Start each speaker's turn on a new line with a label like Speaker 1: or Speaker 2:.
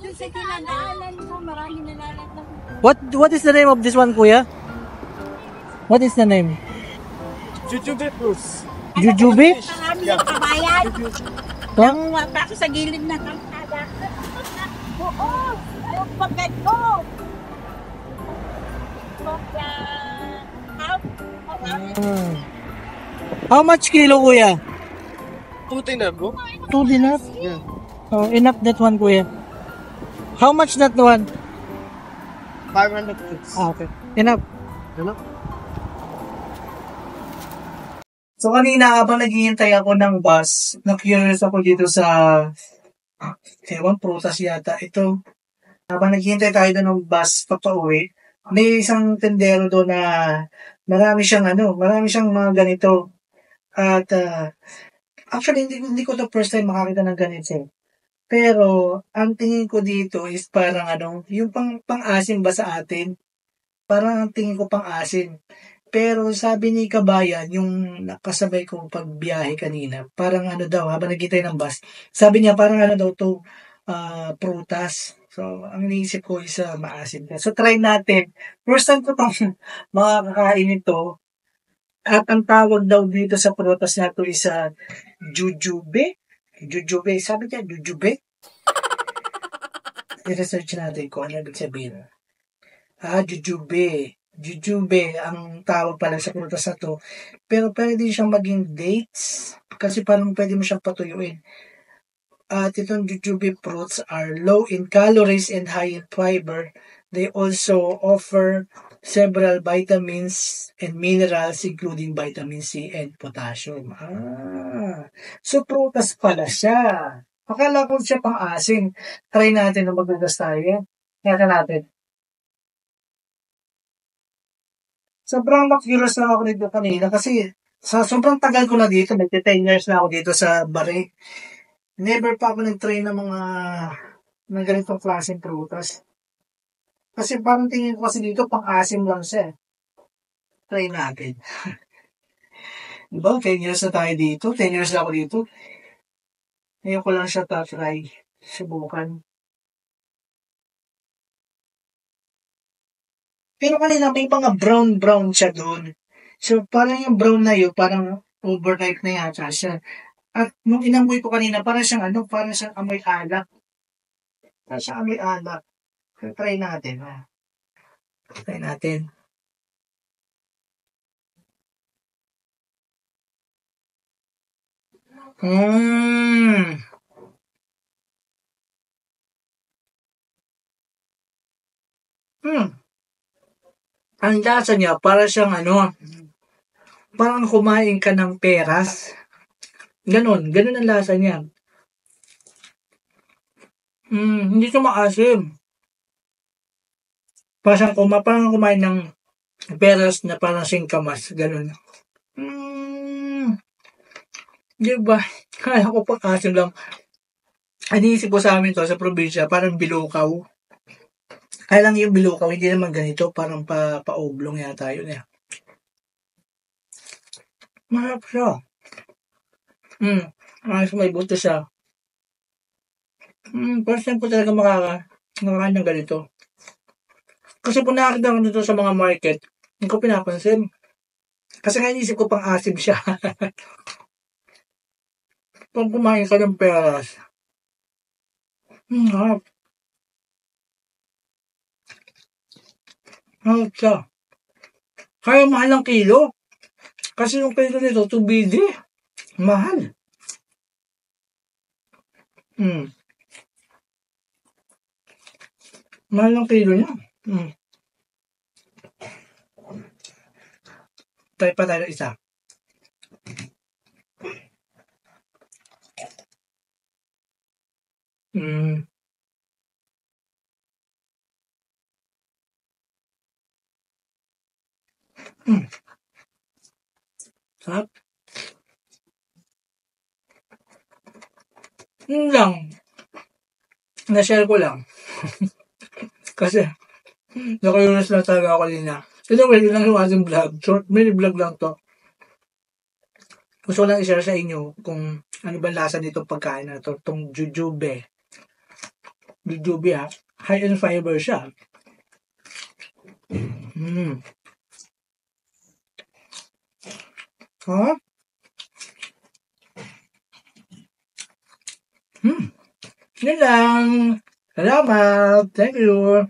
Speaker 1: Doon sa dinadaanan ko, marami nalalatang.
Speaker 2: What is the name of this one, kuya? What is the name?
Speaker 3: Jujube fruits.
Speaker 2: Jujube?
Speaker 1: Marami ng kabayan.
Speaker 2: Huh?
Speaker 1: Nanguha pa ako sa gilid na kalsada. Oo, yung pagkat ko.
Speaker 2: How much kilo, kuya?
Speaker 3: 2 dinar, bro.
Speaker 2: 2 dinar?
Speaker 3: Yeah.
Speaker 2: Oh, enough that one, kuya. How much that one?
Speaker 3: 500 fruits.
Speaker 2: Okay. Enough.
Speaker 3: Ano?
Speaker 2: So kanina habang naghihintay ako ng bus, na-curious ako dito sa prutas yata. Ito, habang naghihintay tayo doon ng bus papauwi, may isang tendero doon na marami siyang mga ganito. At actually, hindi ko to first time makakita ng ganito. Pero, ang tingin ko dito is parang yung pang-asim ba sa atin? Parang ang tingin ko pang-asim. Pero sabi ni Kabayan, yung nakasabay ko pagbiyahe kanina, parang daw, habang nagkitay ng bus, sabi niya parang daw to, prutas. So, ang iniisip ko is maasim ka. So, try natin. First time ko pang makakain ito. At ang tawag daw dito sa prutas na to is jujube. Jujube. Sabi niya, jujube. I-research natin kung ano ibig sabihin. Jujube. Jujube ang tawag pala sa prutas na to. Pero pwede siyang maging dates kasi parang pwede mo siyang patuyuin. At itong jujube fruits are low in calories and high in fiber. They also offer several vitamins and minerals including vitamin C and potassium. So prutas pala siya. Akala ko siya pang-asin. Try natin na maglugas tayo. Kaya natin. Sobrang na-curious lang ako dito kanina kasi sa sobrang tagal ko na dito, 10 years na ako dito sa Bare. Never pa ako nag-try ng ng ganitong klaseng prutas. Kasi parang tingin ko kasi dito pang-asim lang siya. Try natin. Diba? 10 years na tayo dito. 10 years na ako dito. Ngayon ko lang siya try. Subukan. Pero kanina may mga brown siya doon. So, parang yung brown na yun, parang overnight na yata siya. At nung inamoy ko kanina, parang siyang amoy alak. Parang siyang amoy alak. So, try natin. Try natin. Ang lasa niya, para siyang parang kumain ka ng peras. Ganon ang lasa niya. Hindi siya maasim. Parang kumain ng peras na parang singkamas. Ganon. Diba? Kaya ko pang asim lang. Aniisip ko sa amin to, sa probinsya, parang bilukaw. Kaya lang yung bilukaw, hindi naman ganito. Parang pa-oblong yata yun eh. Mahap siya. May buto siya. First time ko talaga makakain ng ganito. Kasi kung nakakita ko dito sa mga market, hindi ko pinapansin. Kasi nga inisip ko pang asim siya. Pag kumain ka ng peras. Harap. Harap siya. Kaya mahal ng kilo. Kasi yung kilo nito, 2 BD. Mahal. Mahal ng kilo niya. Try pa tayo isa. Sarap. Yun lang. Na-share ko lang. Kasi, nakayunas lang talaga ako kanina. Anyway, yun lang yung ating vlog. Short, mini vlog lang to. Gusto ko lang i-share sa inyo kung ano ba lasa nitong pagkain na to, itong jujube. Jujube ha. High in fiber siya. Ha? Yun lang. Salamat. Thank you.